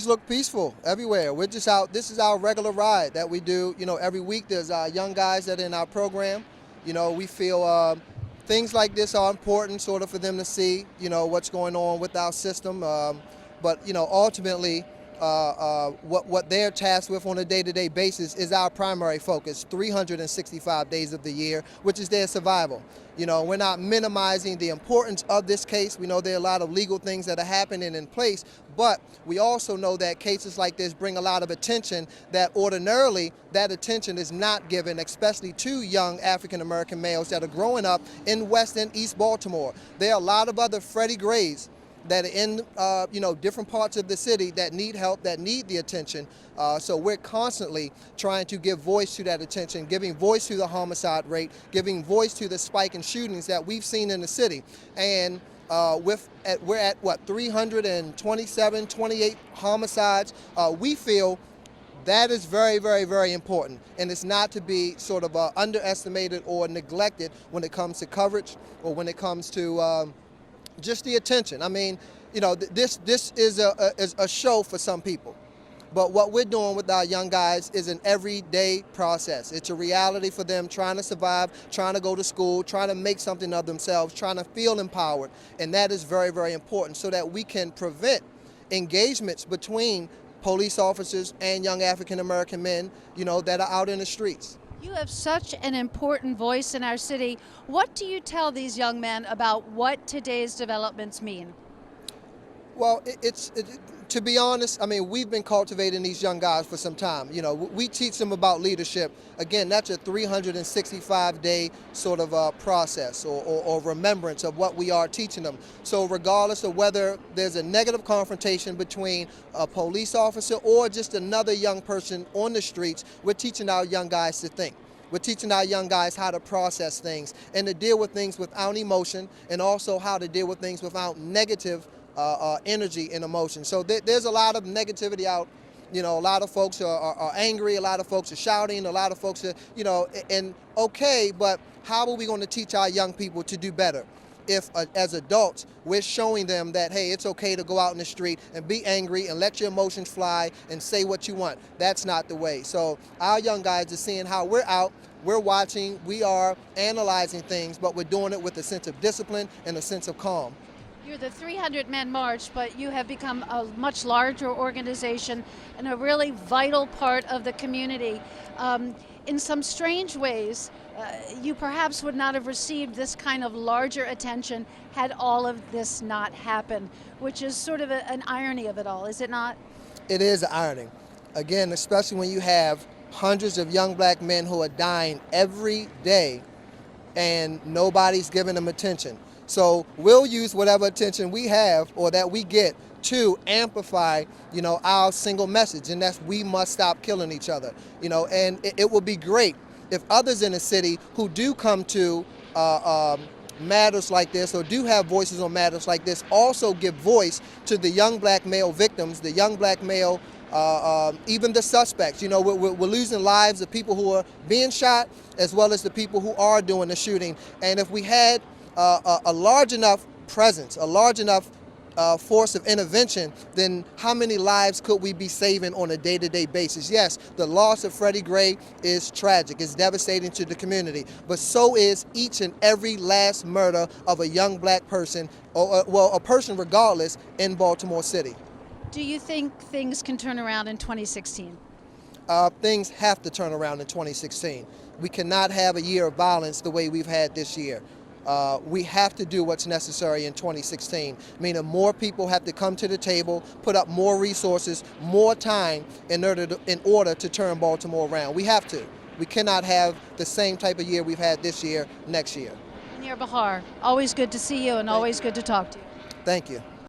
Things look peaceful everywhere. We're just out. This is our regular ride that we do. Every week there's young guys that are in our program. We feel things like this are important, sort of, for them to see. What's going on with our system. But ultimately, what they're tasked with on a day-to-day basis is our primary focus, 365 days of the year, which is their survival. We're not minimizing the importance of this case. We know there are a lot of legal things that are happening in place, but we also know that cases like this bring a lot of attention that ordinarily that attention is not given, especially to young African-American males that are growing up in West and East Baltimore. There are a lot of other Freddie Grays that are in different parts of the city that need help, that need the attention. So we're constantly trying to give voice to that attention, giving voice to the homicide rate, giving voice to the spike in shootings that we've seen in the city. And we're at what, 327, 28 homicides. We feel that is very, very, very important, and it's not to be sort of underestimated or neglected when it comes to coverage or when it comes to just the attention. I mean, this is a show for some people, but what we're doing with our young guys is an everyday process. It's a reality for them, trying to survive, trying to go to school, trying to make something of themselves, trying to feel empowered, and that is very, very important so that we can prevent engagements between police officers and young African-American men, that are out in the streets. You have such an important voice in our city. What do you tell these young men about what today's developments mean? Well, to be honest, I mean, we've been cultivating these young guys for some time. We teach them about leadership. Again, that's a 365-day sort of process or remembrance of what we are teaching them. So regardless of whether there's a negative confrontation between a police officer or just another young person on the streets, we're teaching our young guys to think. We're teaching our young guys how to process things and to deal with things without emotion, and also how to deal with things without negative energy and emotion. So there's a lot of negativity out. A lot of folks are angry, a lot of folks are shouting, a lot of folks are, and okay, but how are we going to teach our young people to do better if, as adults, we're showing them that, hey, it's okay to go out in the street and be angry and let your emotions fly and say what you want? That's not the way. So our young guys are seeing how we're out, we're watching, we are analyzing things, but we're doing it with a sense of discipline and a sense of calm. You're the 300-man march, but you have become a much larger organization and a really vital part of the community. In some strange ways, you perhaps would not have received this kind of larger attention had all of this not happened, which is sort of an irony of it all, is it not? It is an irony. Again, especially when you have hundreds of young black men who are dying every day and nobody's giving them attention. So we'll use whatever attention we have or that we get to amplify, our single message, and that's we must stop killing each other. And it would be great if others in the city who do come to matters like this or do have voices on matters like this also give voice to the young black male victims, the young black male, even the suspects. We're losing lives of people who are being shot as well as the people who are doing the shooting. And if we had a large enough presence, a large enough force of intervention, then how many lives could we be saving on a day-to-day basis? Yes, the loss of Freddie Gray is tragic, it's devastating to the community, but so is each and every last murder of a young black person, or a person regardless, in Baltimore City. Do you think things can turn around in 2016? Things have to turn around in 2016. We cannot have a year of violence the way we've had this year. We have to do what's necessary in 2016, meaning more people have to come to the table, put up more resources, more time in order to turn Baltimore around. We have to. We cannot have the same type of year we've had this year next year. Munir Bahar, always good to see you and always good to talk to you. Thank you.